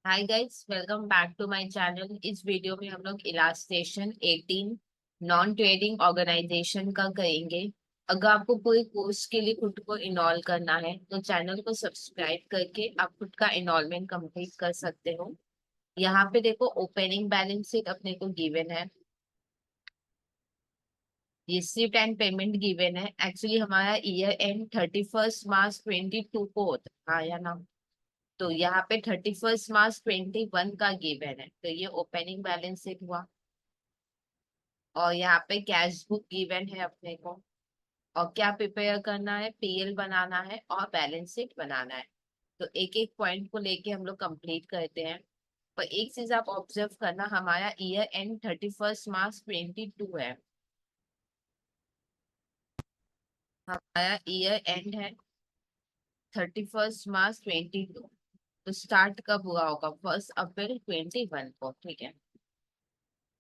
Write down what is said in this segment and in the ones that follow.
Hi guys, welcome back to my channel. इस video में हम लोग इलास्ट्रेशन 18 नॉन ट्रेडिंग ऑर्गेनाइजेशन का करेंगे। अगर आपको कोई कोर्स के लिए खुद को इनरोल करना है तो चैनल को सब्सक्राइब करके आप खुद का इनरोलमेंट कंप्लीट कर सकते हो। यहाँ पे देखो, ओपनिंग बैलेंस शीट अपने को गिवन है, रिसीव्ड एंड पेमेंट गिवन है। एक्चुअली हमारा ईयर एंड 31 मार्च 22 को होता है, हाँ या ना। तो यहाँ पे 31 मार्च 21 का गिवन है, तो ये ओपनिंग बैलेंस शीट हुआ। और यहाँ पे कैश बुक गिवन है अपने को। और क्या प्रिपेयर करना है, पीएल बनाना है और बैलेंस शीट बनाना है। तो एक एक पॉइंट को लेके हम लोग कंप्लीट करते हैं। पर एक चीज आप ऑब्जर्व करना, हमारा ईयर एंड 31 मार्च 22 है। हमारा ईयर एंड है 31 मार्च 22। तो स्टार्ट कब हुआ होगा, 1 अप्रैल 21 को, ठीक है।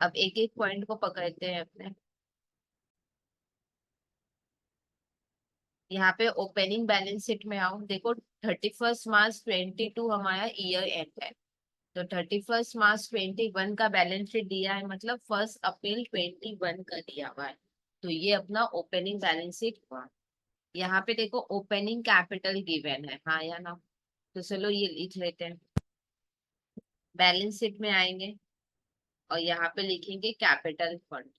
अब एक एक पॉइंट को पकड़ते हैं अपने। यहाँ पे ओपनिंग बैलेंस शीट में आओ, देखो 31 मार्च 22 हमारा ईयर एंड है। तो 31 मार्च 21 का बैलेंस शीट दिया है, मतलब 1 अप्रैल 21 का दिया हुआ है। तो ये अपना ओपनिंग बैलेंस शीट हुआ। यहाँ पे देखो, ओपनिंग कैपिटल गिवन है, हाँ या ना। तो चलो ये लिख लेते हैं। बैलेंस शीट में आएंगे और यहाँ पे लिखेंगे कैपिटल फंड।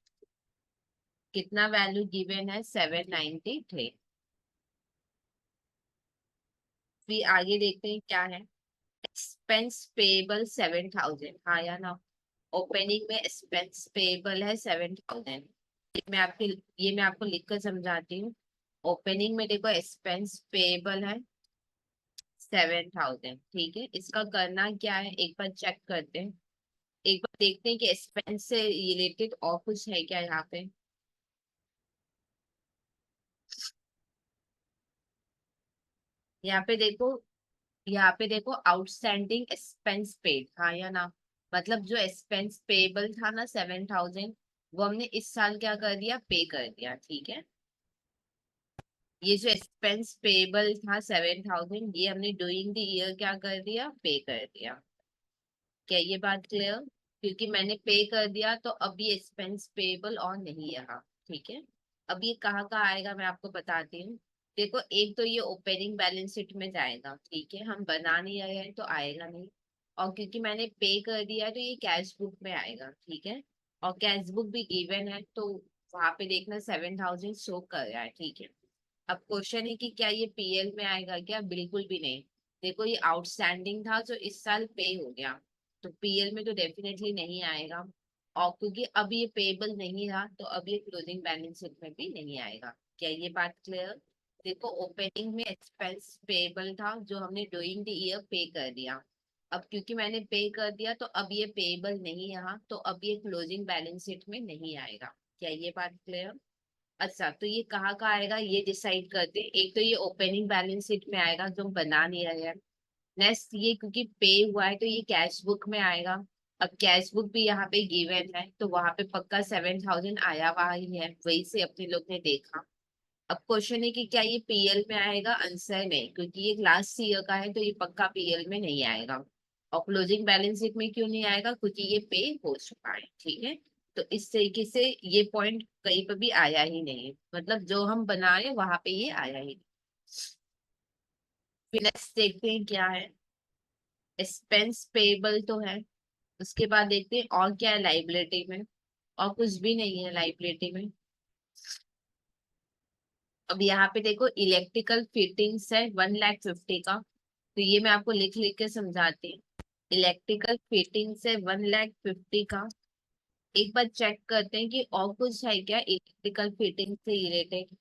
कितना वैल्यू गिवन है, 793। फिर आगे देखते हैं क्या है। एक्सपेंस पेबल 7,000, हाँ या ना। ओपनिंग में एक्सपेंस पेबल है 7,000। ये मैं आपको लिख कर समझाती हूँ। ओपनिंग में देखो, एक्सपेंस पेबल है 7,000, ठीक है। इसका करना क्या है, एक बार चेक करते हैं। एक बार देखते हैं कि एक्सपेंस से रिलेटेड और कुछ है क्या यहाँ पे। यहाँ पे देखो, यहाँ पे देखो आउटस्टैंडिंग एक्सपेंस पेड, हाँ या ना। मतलब जो एक्सपेंस पेबल था ना 7,000, वो हमने इस साल क्या कर दिया, पे कर दिया, ठीक है। ये जो एक्सपेंस पेबल था 7,000, ये हमने डूइंग द ईयर क्या कर दिया, पे कर दिया। क्या ये बात क्लियर? क्योंकि मैंने पे कर दिया तो अब ये एक्सपेंस पेबल और नहीं रहा, ठीक है। अब ये कहाँ कहाँ आएगा मैं आपको बताती हूँ। देखो, एक तो ये ओपनिंग बैलेंस शीट में जाएगा, ठीक है। हम बना नहीं रहे हैं तो आएगा नहीं। और क्योंकि मैंने पे कर दिया है तो ये कैश बुक में आएगा, ठीक है। और कैश बुक भी गिवन है, तो वहां पे देखना 7,000 शो कर रहा है, ठीक है। अब क्वेश्चन है कि क्या ये पीएल में आएगा क्या, बिल्कुल भी नहीं। देखो, ये आउटस्टैंडिंग था जो इस साल पे हो गया, तो पीएल में तो डेफिनेटली नहीं आएगा। और क्योंकि अब ये पेबल नहीं रहा तो अब ये क्लोजिंग बैलेंस शीट में भी नहीं आएगा। क्या ये बात क्लियर? देखो, ओपनिंग में एक्सपेंस पेबल था जो हमने ड्यूरिंग द ईयर पे कर दिया। अब क्योंकि मैंने पे कर दिया तो अब ये पेबल नहीं रहा, तो अब ये क्लोजिंग बैलेंस शीट में नहीं आएगा। क्या ये बात क्लियर? अच्छा, तो ये कहाँ का आएगा ये डिसाइड करते हैं। एक तो ये ओपनिंग बैलेंस शीट में आएगा जो हम बना नहीं रहे हैं। नेक्स्ट, ये क्योंकि पे हुआ है तो ये कैश बुक में आएगा। अब कैश बुक भी यहाँ पे गिवन है तो वहां पे पक्का 7,000 आया हुआ ही है, वही से अपने लोग ने देखा। अब क्वेश्चन है कि क्या ये पीएल में आएगा, आंसर नहीं, क्योंकि ये लास्ट ईयर का है तो ये पक्का पीएल में नहीं आएगा। और क्लोजिंग बैलेंस शीट में क्यों नहीं आएगा, क्योंकि ये पे हो चुका है, ठीक है। तो इस तरीके से ये पॉइंट कहीं पर भी आया ही नहीं है, मतलब जो हम बनाए वहां पे ये आया ही नहीं। फिर नेक्स्ट देखते हैं क्या है। एक्सपेंस पेबल तो है। उसके बाद देखते हैं और क्या है लाइबिलिटी में। और कुछ भी नहीं है लाइबिलिटी में। अब यहाँ पे देखो, इलेक्ट्रिकल फिटिंग्स है 1,50,000 का। तो ये मैं आपको लिख लिख के समझाती हूँ। इलेक्ट्रिकल फिटिंग्स है 1,50,000 का। एक बार चेक करते हैं कि और कुछ है क्या इलेक्ट्रिकल फिटिंग से रिलेटेड।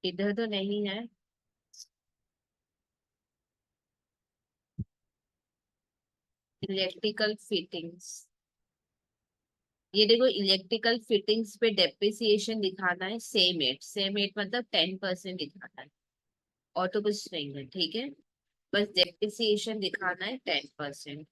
इधर तो नहीं है। इलेक्ट्रिकल फिटिंग्स, ये देखो इलेक्ट्रिकल फिटिंग्स पे डेप्रिसिएशन दिखाना है सेम एट मतलब 10% दिखाना है। और तो कुछ नहीं है, ठीक है। बस डेप्रिसिएशन दिखाना है 10%।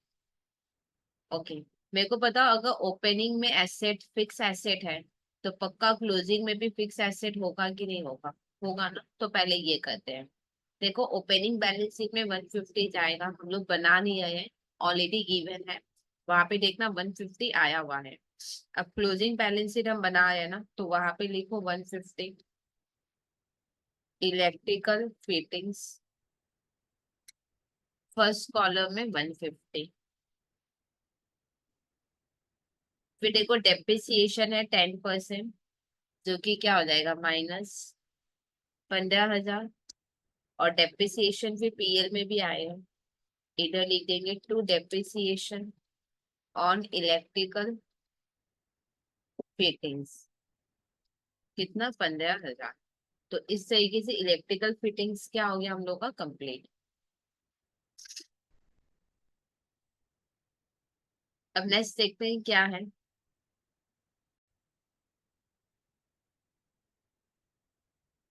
ओके। मेरे को पता, अगर ओपनिंग में एसेट फिक्स एसेट है तो पक्का क्लोजिंग में भी फिक्स एसेट होगा कि नहीं होगा? होगा ना, तो पहले ये करते हैं। देखो ओपनिंग बैलेंस शीट में 150 जाएगा, हम लोग बना नहीं रहे हैं, ऑलरेडी गिवन है। वहां पे देखना 150 आया हुआ है। अब क्लोजिंग बैलेंस शीट हम बना रहे हैं ना, तो वहां पे लिखो 150 इलेक्ट्रिकल फिटिंग्स, फर्स्ट कॉलम में 150। फिर देखो डेप्रिसिएशन है 10%, जो कि क्या हो जाएगा -15,000। और डेप्रिसिएशन फिर पीएल में भी आएगा, इधर लिख देंगे to depreciation on electrical fittings, कितना 15,000। तो इस तरीके से इलेक्ट्रिकल फिटिंग्स क्या हो गया हम लोग का कंप्लीट। अब नेक्स्ट देखते हैं क्या है।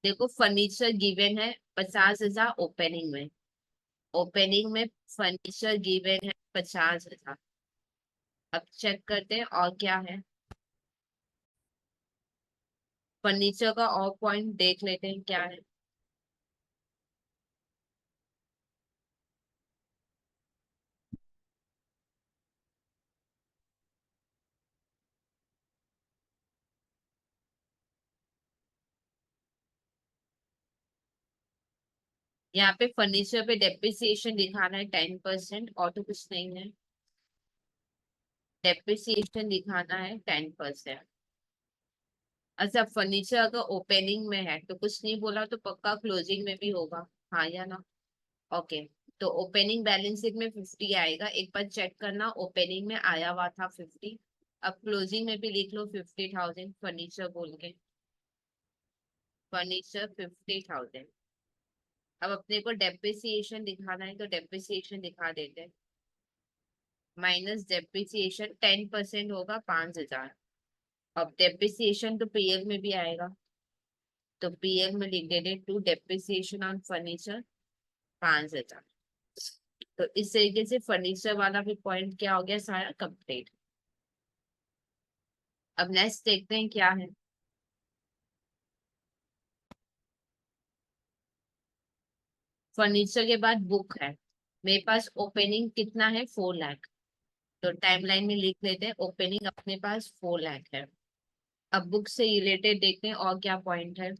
देखो फर्नीचर गिवन है 50,000 ओपनिंग में, ओपनिंग में फर्नीचर गिवन है 50,000। अब चेक करते हैं और क्या है। फर्नीचर का और पॉइंट देख लेते हैं क्या है। यहाँ पे फर्नीचर पे डेप्रिसिएशन दिखाना है 10%, और तो कुछ नहीं है। डेप्रिसिएशन दिखाना है 10%। अच्छा फर्नीचर अगर ओपनिंग में है तो कुछ नहीं बोला, तो पक्का क्लोजिंग में भी होगा, हाँ या ना? ओके। तो ओपनिंग बैलेंस शीट में 50 आएगा, एक बार चेक करना, ओपनिंग में आया हुआ था 50। अब क्लोजिंग में भी लिख लो 50,000 फर्नीचर बोल के, फर्नीचर 50,000। अब अपने को डेप्रिसिएशन दिखाना है, तो डेप्रिसिएशन दिखा देते हैं। माइनस डेप्रिसिएशन 10% होगा 5,000। अब डेप्रिसिएशन तो पीएल में भी आएगा, तो पीएल में लिख देते टू डेप्रिसिएशन ऑन फर्नीचर 5,000। तो इस तरीके से फर्नीचर वाला भी पॉइंट क्या हो गया सारा कंप्लीट। अब नेक्स्ट देखते हैं क्या है। फर्नीचर के बाद बुक है, मेरे पास ओपनिंग कितना है 4 लाख। तो टाइमलाइन में लिख लेते हैं ओपनिंग अपने पास 4 लाख है। अब बुक से रिलेटेड देखते हैं और क्या पॉइंट है।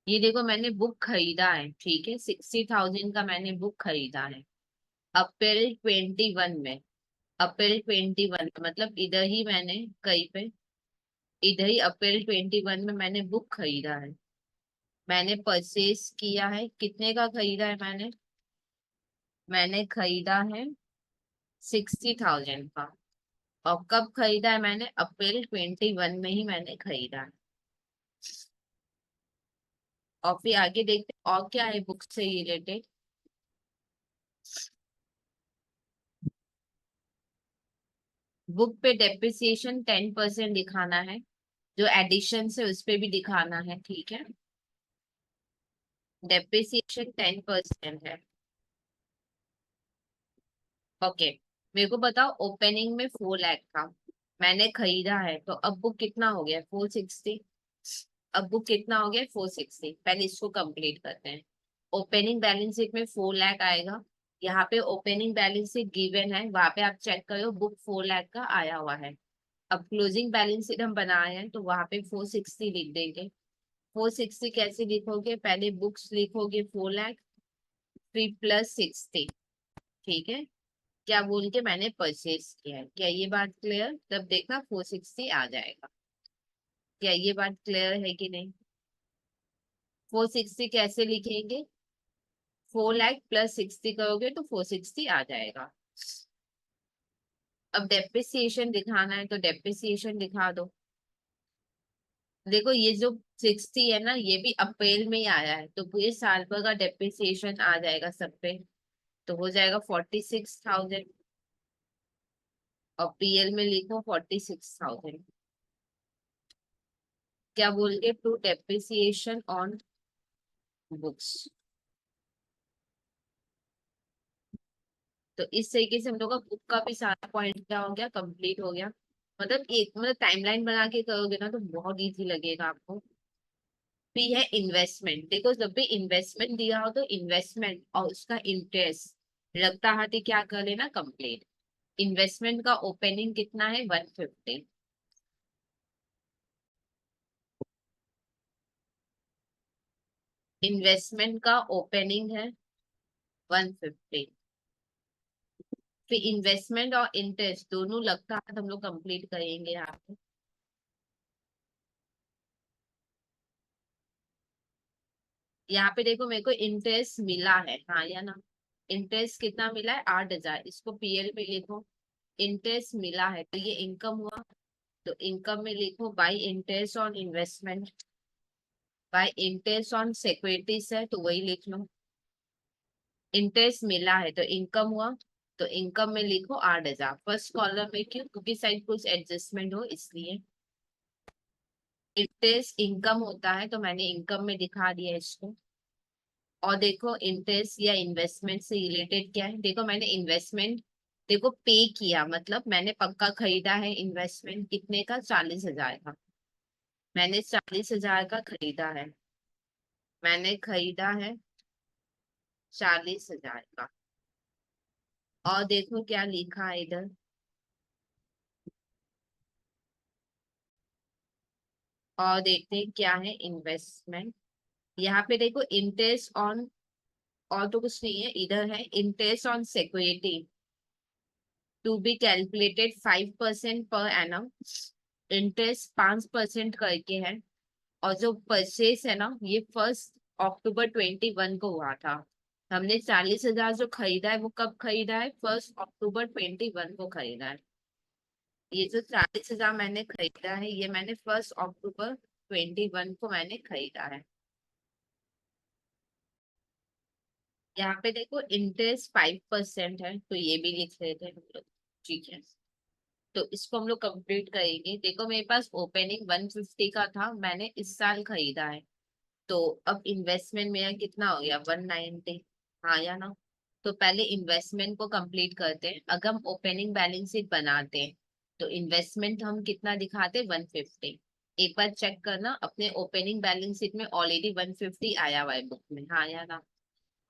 ये देखो मैंने बुक खरीदा है, ठीक है, 60,000 का मैंने बुक खरीदा है अप्रैल 21 में। अप्रैल 21 मतलब इधर ही मैंने कहीं पे, इधर ही अप्रैल 21 में मैंने बुक खरीदा है। मैंने परचेज किया है, कितने का खरीदा है मैंने? मैंने खरीदा है 60,000 का। और कब खरीदा है मैंने? अप्रैल 21 में ही मैंने खरीदा है। और फिर आगे देखते हैं और क्या है बुक से रिलेटेड। बुक पे डेप्रिसिएशन 10% दिखाना है, जो एडिशन से उस पे भी दिखाना है, ठीक है। डेप्रिसिएशन 10% है। ओके। मेरे को बताओ ओपनिंग में 4 लाख था, मैंने खरीदा है, तो अब बुक कितना हो गया 460। अब बुक कितना हो गया 460, पहले इसको कंप्लीट करते हैं। ओपनिंग बैलेंस शीट में 4 लाख आएगा, यहाँ पे ओपनिंग बैलेंस शीट गिवन है, वहां पे आप चेक करो बुक 4 लाख का आया हुआ है। अब क्लोजिंग बैलेंस शीट हम बनाए हैं, तो वहां पे 460 लिख देंगे। 460 कैसे लिखोगे? पहले बुक्स लिखोगे 4 लाख, फिर +60, ठीक है। क्या बोल के मैंने परचेज किया है, क्या ये बात क्लियर? तब देखना 460 आ जाएगा। क्या ये बात क्लियर है कि नहीं? 460 कैसे लिखेंगे? 4 लाख +60 करोगे तो 460 आ जाएगा। अब डेप्रिसिएशन दिखाना है, तो डेप्रिसिएशन दिखा दो। देखो ये जो 60 है ना, ये भी अप्रैल में ही आया है, तो पूरे साल भर का डेप्रिसिएशन आ जाएगा सब पे, तो हो जाएगा 46,000। और पीएल में लिखो 46,000। क्या बोल के टू डेप्रिसिएशन ऑन बुक्स। तो इस तरीके से हम लोग का बुक का भी सारा पॉइंट क्या हो गया, कंप्लीट हो गया। मतलब एक मतलब टाइमलाइन बना के करोगे ना तो बहुत इजी लगेगा आपको। भी है इन्वेस्टमेंट। देखो जब भी इन्वेस्टमेंट दिया हो तो इन्वेस्टमेंट और उसका इंटरेस्ट लगता हाथी क्या कर लेना कंप्लीट। इन्वेस्टमेंट का ओपनिंग कितना है 150। इन्वेस्टमेंट का ओपनिंग है 150। फिर इन्वेस्टमेंट और इंटरेस्ट दोनों लगता है तो हम लोग कंप्लीट करेंगे यहाँ पे। यहाँ पे देखो मेरे को इंटरेस्ट मिला है, हाँ या ना। इंटरेस्ट कितना मिला है 8,000, इसको पीएल पे लिखो। इंटरेस्ट मिला है तो ये इनकम हुआ। तो इनकम में लिखो by interest on investment. By interest on securities है तो वही लिख लो। इंटरेस्ट मिला है तो इनकम हुआ। तो इनकम में लिखो 8,000 फर्स्ट कॉलम में, क्यों? क्योंकि साइड कुछ एडजस्टमेंट हो इसलिए। इंटरेस्ट इनकम होता है तो मैंने इनकम में दिखा दिया इसको। और देखो इंटरेस्ट या इन्वेस्टमेंट से रिलेटेड क्या है, देखो मैंने इन्वेस्टमेंट देखो पे किया, मतलब मैंने पक्का खरीदा है इन्वेस्टमेंट कितने का 40,000 का। मैंने 40,000 का खरीदा है। मैंने खरीदा है 40,000 का। और देखो क्या लिखा है इधर। और देखते हैं क्या है इन्वेस्टमेंट। यहाँ पे देखो इंटरेस्ट ऑन, और तो कुछ नहीं है, इधर है interest on security to be calculated 5% per annum. Interest 5% करके है। और जो परचेस है ना ये 1 अक्टूबर 2021 को हुआ था। हमने 40,000 जो खरीदा है वो कब खरीदा है, 1 अक्टूबर 2021 को खरीदा है। ये जो 40,000 मैंने खरीदा है ये मैंने 1 अक्टूबर 2021 को मैंने खरीदा है। यहाँ पे देखो इंटरेस्ट 5% है तो ये भी लिख लेते हैं हम लोग। ठीक है। तो इसको हम लोग कंप्लीट करेंगे। देखो मेरे पास ओपनिंग 150 का था, मैंने इस साल खरीदा है। तो अब इन्वेस्टमेंट मेरा कितना हो गया 190। हाँ या ना। तो पहले इन्वेस्टमेंट को कंप्लीट करते हैं। अगर हम ओपनिंग बैलेंस शीट बनाते हैं तो इन्वेस्टमेंट हम कितना दिखाते हैं 150। एक बार चेक करना अपने ओपनिंग बैलेंस शीट में ऑलरेडी 150 आया हुआ है बुक में, हाँ या ना।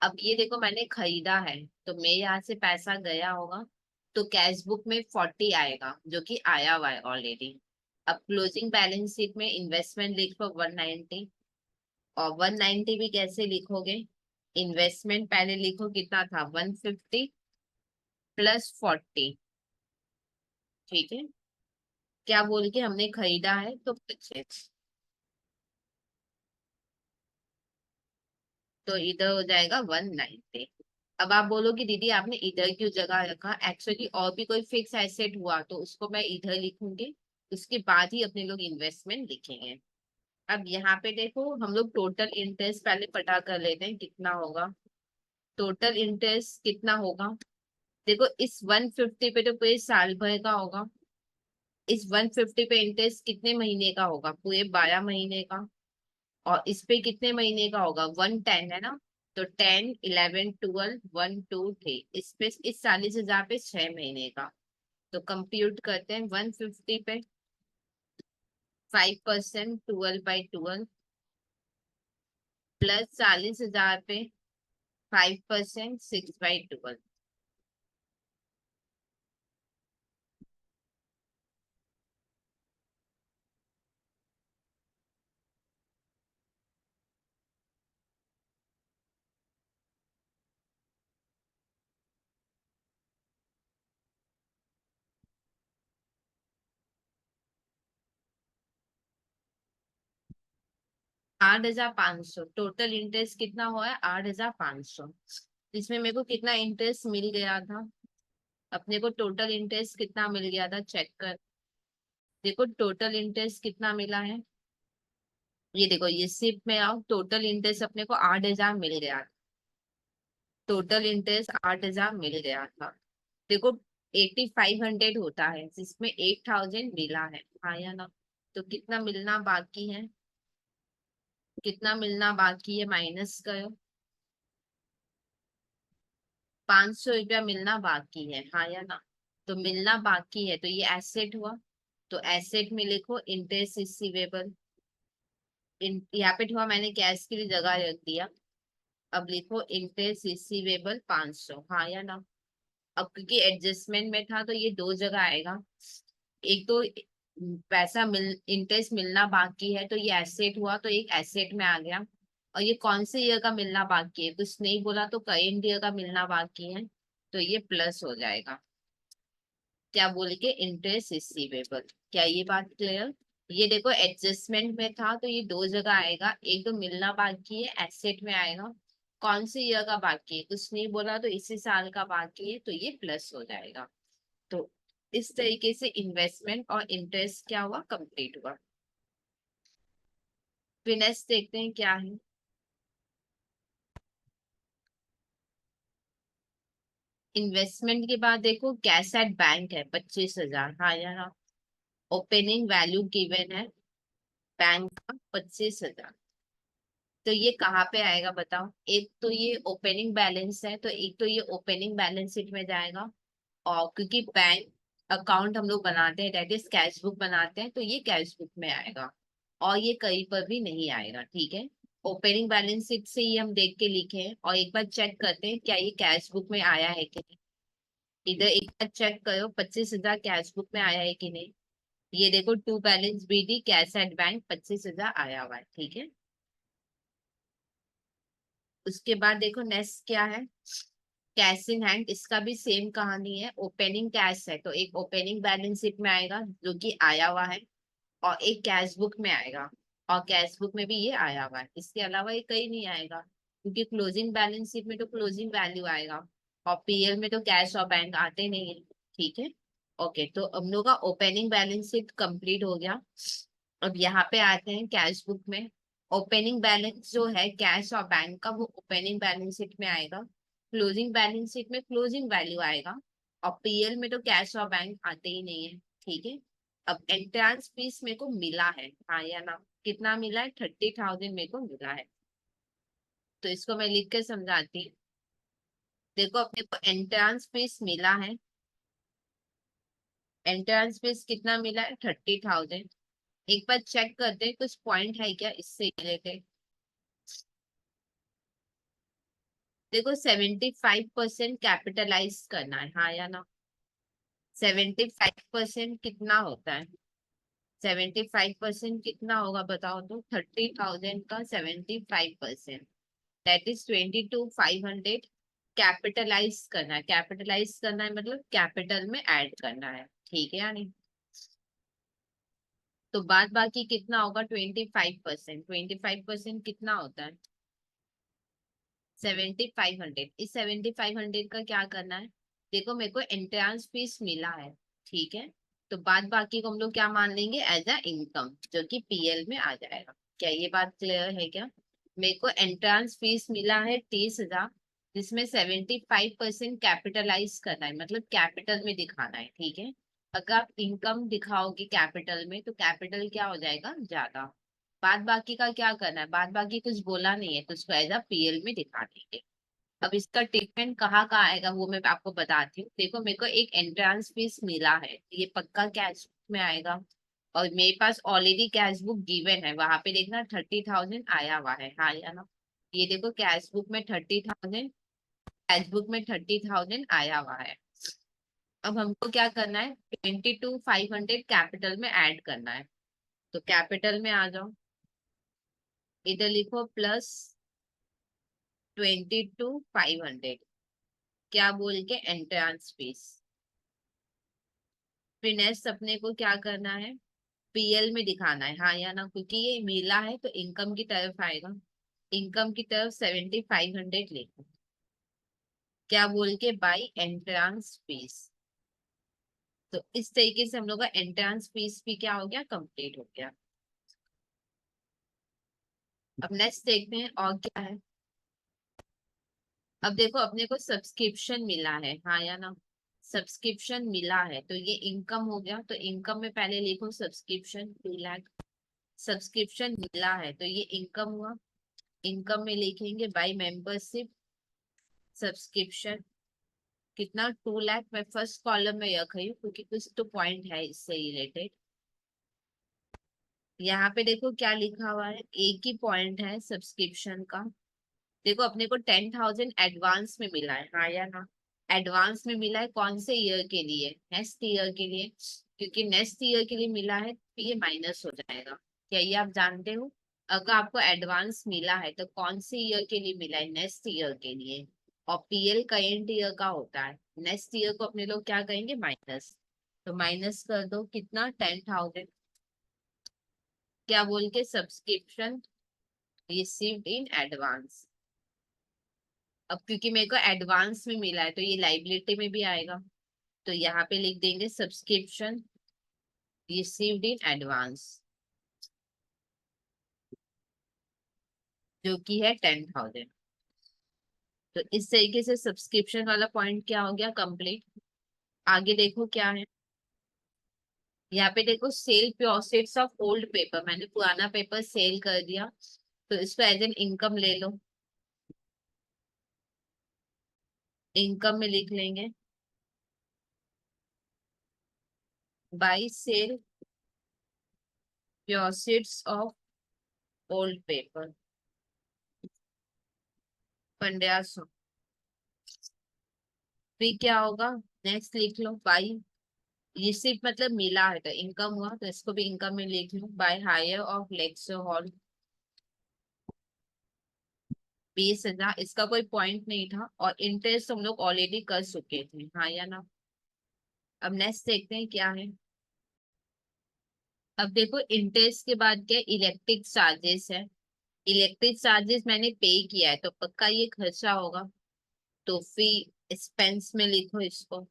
अब ये देखो मैंने खरीदा है तो मेरे यहाँ से पैसा गया होगा। तो कैश बुक में 40 आएगा जो कि आया हुआ है ऑलरेडी। अब क्लोजिंग बैलेंस शीट में इन्वेस्टमेंट लिखो 190। और 190 भी कैसे लिखोगे, इन्वेस्टमेंट पहले लिखो कितना था 150 प्लस 40। ठीक है। क्या बोल के हमने खरीदा है तो परचेज। तो इधर हो जाएगा 190। अब आप बोलोगे दीदी आपने इधर क्यों जगह रखा, एक्चुअली और भी कोई फिक्स एसेट हुआ तो उसको मैं इधर लिखूंगी। उसके बाद ही अपने लोग इन्वेस्टमेंट लिखेंगे। अब यहाँ पे देखो हम लोग टोटल इंटरेस्ट पहले पता कर लेते हैं कितना होगा। टोटल इंटरेस्ट कितना होगा, देखो इस 150 पे तो पूरे साल भर का होगा। इस 150 पे इंटरेस्ट कितने महीने का होगा, पूरे 12 महीने का। और इस पे कितने महीने का होगा 110 है ना। तो 10, 11, 12, 1, 2, 3 इस पे इस 40,000 पे 6 महीने का। तो कंप्यूट करते हैं 150 पे 5% 12/12 प्लस 40,000 पे 5% 6/12। 8,500 टोटल इंटरेस्ट कितना हुआ है 8,500। इसमें मेरे को कितना इंटरेस्ट मिल गया था, अपने को टोटल इंटरेस्ट कितना मिल गया था चेक कर। देखो टोटल इंटरेस्ट कितना मिला है। ये देखो ये सिप में आओ, टोटल इंटरेस्ट अपने को 8,000 मिल गया। टोटल इंटरेस्ट 8,000 मिल गया था। देखो 8,500 होता है जिसमें 8,000 मिला है, हाँ या ना। तो कितना मिलना बाकी है, कितना मिलना बाकी है माइनस करो। 500 रुपया मिलना बाकी है, हाँ या ना। तो मिलना बाकी है तो ये एसेट हुआ। तो एसेट में लिखो इंटरेस्ट रिसीवेबल। यहाँ पे थोड़ा मैंने कैश के लिए जगह रख दिया। अब लिखो इंटरेस्ट रिसीवेबल 500, हाँ या ना। अब क्योंकि एडजस्टमेंट में था तो ये दो जगह आएगा। एक तो पैसा मिल इंटरेस्ट मिलना बाकी है तो ये एसेट हुआ, तो एक एसेट में आ गया। और ये कौन से ईयर का मिलना बाकी है, कुछ नहीं बोला तो करेंट ईयर का मिलना बाकी है, तो ये प्लस हो जाएगा। क्या बोल के इंटरेस्ट रिसीवेबल। क्या ये बात क्लियर? ये देखो एडजस्टमेंट में था तो ये दो जगह आएगा, एक तो मिलना बाकी है एसेट में आएगा। कौन से ईयर का बाकी है कुछ नहीं बोला तो इसी साल का बाकी है, तो ये प्लस हो जाएगा। तो इस तरीके से इन्वेस्टमेंट और इंटरेस्ट क्या हुआ, कंप्लीट हुआ। फिर नेक्स्ट देखते हैं क्या है। इन्वेस्टमेंट के बाद देखो कैश एट बैंक है 25,000, हाँ यार। ओपनिंग वैल्यू गिवन है बैंक का 25,000। तो ये कहाँ पे आएगा बताओ। एक तो ये ओपनिंग बैलेंस है तो एक तो ये ओपनिंग बैलेंस शीट में जाएगा। और क्योंकि बैंक अकाउंट हम लोग बनाते हैं, दैट इज कैश बुक बनाते हैं, तो ये कैश बुक में आएगा। और ये कहीं पर भी नहीं आएगा, ठीक है। ओपनिंग बैलेंस शीट से ही हम देख के लिखे हैं और एक बार चेक करते हैं क्या ये कैश बुक में आया है कि नहीं। इधर एक बार चेक करो 25,000 कैश बुक में आया है कि नहीं। ये देखो to balance BD cash at bank 25,000 आया हुआ है, ठीक है। उसके बाद देखो नेक्स्ट क्या है, कैश इन हैंड। इसका भी सेम कहानी है, ओपनिंग कैश है तो एक ओपनिंग बैलेंस शीट में आएगा जो कि आया हुआ है, और एक कैश बुक में आएगा। और कैश बुक में भी ये आया हुआ है, इसके अलावा ये कहीं नहीं आएगा क्योंकि क्लोजिंग बैलेंस शीट में तो क्लोजिंग वैल्यू आएगा। और पीएल में तो कैश और बैंक आते नहीं है, ठीक है। ओके, तो हम लोग का ओपनिंग बैलेंस शीट कंप्लीट हो गया। अब यहाँ पे आते हैं कैश बुक में। ओपनिंग बैलेंस जो है कैश और बैंक का वो ओपनिंग बैलेंस शीट में आएगा। क्लोजिंग बैलेंस शीट में क्लोजिंग वैल्यू आएगा। और पीएल में तो कैश और बैंक आते ही नहीं है, ठीक है। अब एंट्रेंस फीस मेरे को मिला है, हाँ या ना। कितना मिला है, 30,000 मेरे को मिला है। तो इसको मैं लिख के समझाती हूँ। देखो अपने को एंट्रेंस फीस मिला है। एंट्रेंस फीस कितना मिला है, 30,000। एक बार चेक करते हैं कुछ पॉइंट है क्या इससे रिलेटेड। देखो 75% कैपिटलाइज करना है, हाँ या ना। 75% कितना होता है, 75% कितना होगा बताओ तो। 30,000 का 75%, दैट इज 22,500। कैपिटलाइज करना है, कैपिटलाइज करना है मतलब कैपिटल में ऐड करना है, ठीक है या नहीं। तो बाद बाकी कितना होगा, 25%। 25% कितना होता है, 7,500। इस 7,500 का क्या करना है। देखो मेरे को एंट्रेंस फीस मिला है, ठीक है। तो बाद बाकी को हम लोग क्या मान लेंगे, एज अ इनकम, जो कि पीएल में आ जाएगा। क्या ये बात क्लियर है क्या। मेरे को एंट्रेंस फीस मिला है 30,000, जिसमें 75% कैपिटलाइज करना है, मतलब कैपिटल में दिखाना है, ठीक है। अगर आप इनकम दिखाओगे कैपिटल में तो कैपिटल क्या हो जाएगा, ज्यादा। बाद बाकी का क्या करना है, बाद बाकी कुछ बोला नहीं है तो उसको एज अ पीएल में दिखा देंगे। अब इसका ट्रीटमेंट कहाँ कहाँ आएगा वो मैं आपको बताती हूँ। देखो मेरे को एक एंट्रेंस फीस मिला है, ये पक्का कैश में आएगा। और मेरे पास ऑलरेडी कैश बुक गिवन है, वहां पे देखना 30,000 आया हुआ है, हाँ या ना। ये देखो कैश बुक में 30,000, कैश बुक में 30,000 आया हुआ है। अब हमको क्या करना है, 22,500 कैपिटल में ऐड करना है। तो कैपिटल में आ जाओ, इधर लिखो प्लस 22,500। क्या बोल के, एंट्रेंस फीस। फिर नेक्स्ट अपने को क्या करना है, पीएल में दिखाना है, हाँ या ना, क्योंकि ये मिला है तो इनकम की तरफ आएगा। इनकम की तरफ 7,500 लिखो। क्या बोल के, बाई एंट्रेंस फीस। तो इस तरीके से हम लोग का एंट्रेंस फीस भी क्या हो गया, कंप्लीट हो गया। अब नेक्स्ट देखते हैं और क्या है। अब देखो अपने को सब्सक्रिप्शन मिला है, हाँ या ना। सब्सक्रिप्शन मिला है तो ये इनकम हो गया, तो इनकम में पहले लिखो सब्सक्रिप्शन 2 लाख। सब्सक्रिप्शन मिला है तो ये इनकम हुआ। इनकम में लिखेंगे बाय मेंबरशिप सब्सक्रिप्शन कितना 2 लाख। मैं फर्स्ट कॉलम में रख रही हूँ क्योंकि कुछ तो पॉइंट है इससे रिलेटेड। यहाँ पे देखो क्या लिखा हुआ है, एक ही पॉइंट है सब्सक्रिप्शन का। देखो अपने को 10,000 एडवांस में मिला है, हाँ या ना। एडवांस में मिला है कौन से ईयर के लिए, नेक्स्ट ईयर के लिए। क्योंकि नेक्स्ट ईयर के लिए मिला है तो ये माइनस हो जाएगा। क्या ये आप जानते हो? अगर आपको एडवांस मिला है तो कौन से ईयर के लिए मिला है, नेक्स्ट ईयर के लिए। और पीएल करेंट ईयर का होता है, नेक्स्ट ईयर को अपने लोग क्या कहेंगे, माइनस। तो माइनस कर दो कितना, 10,000। क्या बोल के, सब्सक्रिप्शन रिसीव्ड इन एडवांस। अब क्योंकि मेरे को एडवांस में मिला है तो ये लाइबिलिटी में भी आएगा। तो यहाँ पे लिख देंगे सब्सक्रिप्शन रिसीव्ड इन एडवांस, जो कि है 10,000। तो इस तरीके से सब्सक्रिप्शन वाला पॉइंट क्या हो गया, कंप्लीट। आगे देखो क्या है। यहाँ पे देखो sale proceeds of old paper, मैंने पुराना पेपर सेल कर दिया तो इसको एज एन इनकम ले लो। इनकम में लिख लेंगे by sale proceeds of old paper 1500। फिर क्या होगा, नेक्स्ट लिख लो बाय, रिसिप्ट मतलब मिला है तो इनकम हुआ तो इसको भी इनकम में लिख लो, by hire of lecture hall 20,000। इसका कोई पॉइंट नहीं था और इंटरेस्ट हम लोग ऑलरेडी कर चुके थे, हाँ या ना। अब नेक्स्ट देखते हैं क्या है। अब देखो इंटरेस्ट के बाद क्या, इलेक्ट्रिक चार्जेस है। इलेक्ट्रिक चार्जेस मैंने पे किया है तो पक्का ये खर्चा होगा, तो फिर एक्सपेंस में लिखो इसको।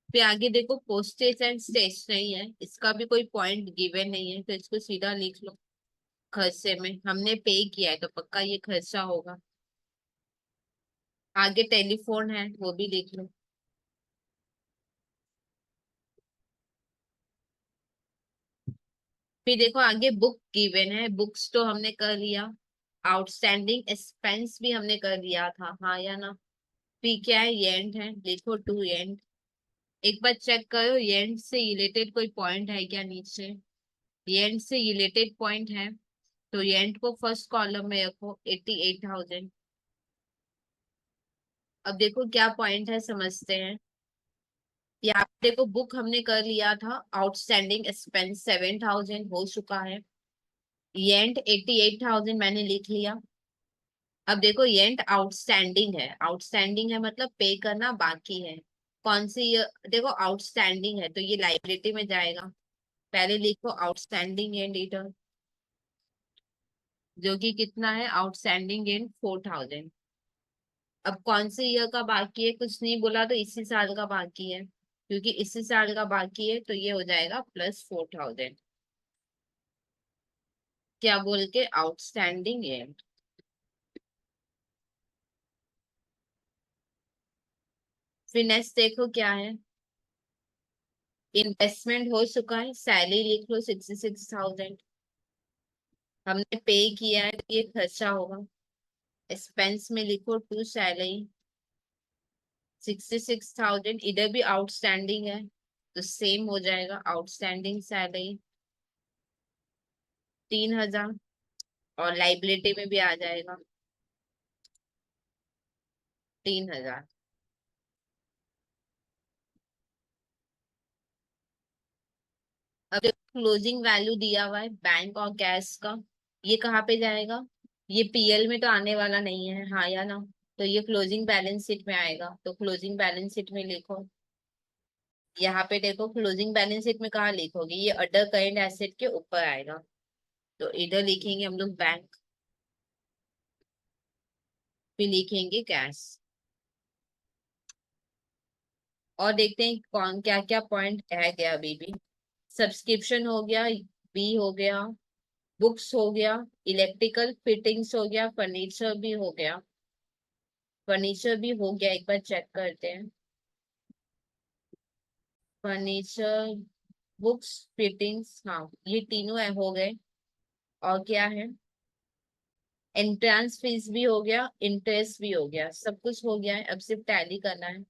फिर आगे देखो पोस्टेज एंड स्टेशनरी है, इसका भी कोई पॉइंट गिवन नहीं है तो इसको सीधा लिख लो। खर्चे में हमने पे किया है तो पक्का ये खर्चा होगा। आगे टेलीफोन है वो भी लिख लो। फिर देखो आगे बुक गिवन है, बुक्स तो हमने कर लिया। आउटस्टैंडिंग एक्सपेंस भी हमने कर लिया था, हाँ या ना। फिर क्या है, येंड है, लिखो टू येंड। एक बार चेक करो येंड से रिलेटेड कोई पॉइंट है क्या नीचे। येंड से रिलेटेड पॉइंट है तो येंड को फर्स्ट कॉलम में रखो, 88,000। अब देखो क्या पॉइंट है समझते हैं। यहाँ पे देखो बुक हमने कर लिया था, आउटस्टैंडिंग एक्सपेंस 7,000 हो चुका है। येंड 88,000 मैंने लिख लिया। अब देखो येंड आउटस्टैंडिंग है, आउटस्टैंडिंग है मतलब पे करना बाकी है। कौन सी ये, देखो आउटस्टैंडिंग है तो ये लाइबिलिटी में जाएगा। पहले लिखो आउटस्टैंडिंग एंड रिटर्न, जो कि कितना है, आउटस्टैंडिंग एंड 4,000। अब कौन से ईयर का बाकी है, कुछ नहीं बोला तो इसी साल का बाकी है, क्योंकि इसी साल का बाकी है तो ये हो जाएगा +4,000। क्या बोल के, आउटस्टैंडिंग एंड। फिर नेक्स्ट देखो क्या है, इन्वेस्टमेंट हो चुका है, सैलरी लिख लो 66,000। हमने पे किया है तो ये खर्चा होगा। एक्सपेंस में लिखो टू सैलरी 66,000, इधर भी आउटस्टैंडिंग है तो सेम हो जाएगा, आउटस्टैंडिंग सैलरी 3,000। और लाइबिलिटी में भी आ जाएगा 3,000। अब क्लोजिंग वैल्यू दिया हुआ है बैंक और कैश का, ये कहाँ पे जाएगा, ये पीएल में तो आने वाला नहीं है, हाँ या ना। तो ये क्लोजिंग बैलेंस शीट में आएगा तो क्लोजिंग बैलेंस शीट में लिखो। यहाँ पे देखो क्लोजिंग बैलेंस शीट में कहाँ लिखोगे, ये अदर करेंट एसेट के ऊपर आएगा तो इधर लिखेंगे हम लोग बैंक, फिर लिखेंगे कैश। और देखते हैं कौन क्या क्या पॉइंट रह गया अभी भी। सब्सक्रिप्शन हो गया, बी हो गया, बुक्स हो गया, इलेक्ट्रिकल फिटिंग्स हो गया, फर्नीचर भी हो गया। फर्नीचर भी हो गया, एक बार चेक करते हैं। फर्नीचर, बुक्स, फिटिंग्स, हाँ ये तीनों हो गए। और क्या है? एंट्रेंस फीस भी हो गया, इंटरेस्ट भी हो गया, सब कुछ हो गया है, अब सिर्फ टैली करना है।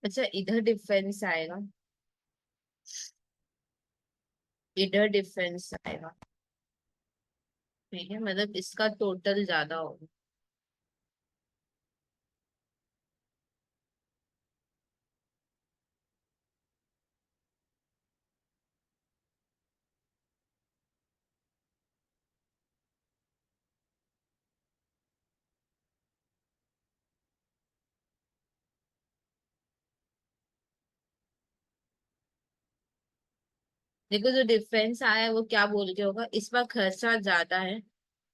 अच्छा, इधर डिफरेंस आएगा, इधर डिफरेंस आएगा। ठीक है, मतलब इसका टोटल ज्यादा होगा। देखो जो डिफरेंस आया है वो क्या बोल के होगा, इस बार खर्चा ज्यादा है,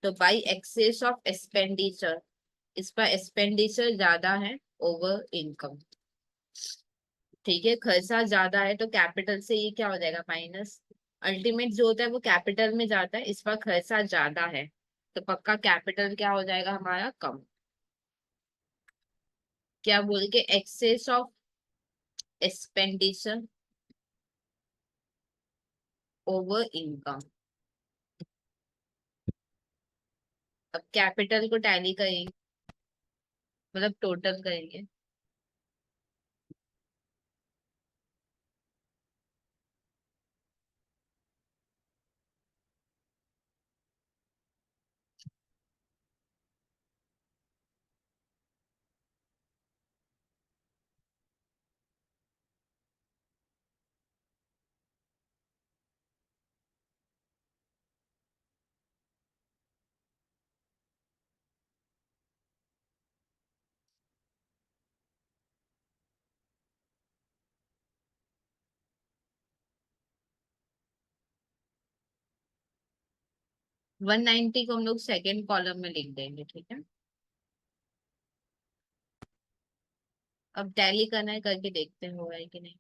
तो बाई एक्सेस ऑफ एक्सपेंडिचर, इस पर एक्सपेंडिचर ज्यादा है ओवर इनकम। ठीक है, खर्चा ज्यादा है तो कैपिटल से ये क्या हो जाएगा, माइनस। अल्टीमेट जो होता है वो कैपिटल में जाता है, इस पर खर्चा ज्यादा है तो पक्का कैपिटल क्या हो जाएगा हमारा, कम। क्या बोल के, excess of expenditure over income. अब कैपिटल को टैली करेंगे, मतलब टोटल करेंगे। 190 को हम लोग सेकेंड कॉलम में लिख देंगे, ठीक है। अब टैली करना है, करके देखते हैं हो रहा है कि नहीं।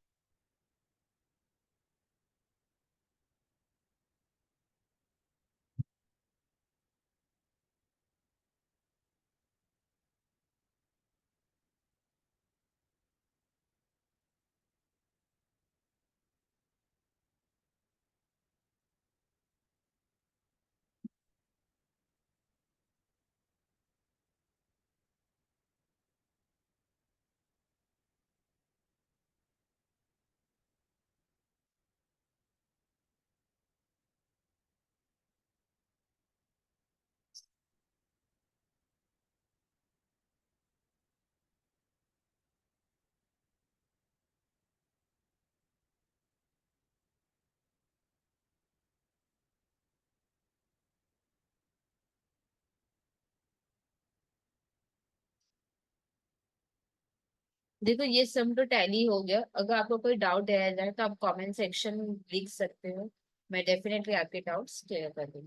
देखो ये सम तो टैली हो गया, अगर आपको कोई डाउट रह जाए तो आप कमेंट सेक्शन लिख सकते हो, मैं डेफिनेटली आपके डाउट्स क्लियर कर दूंगी।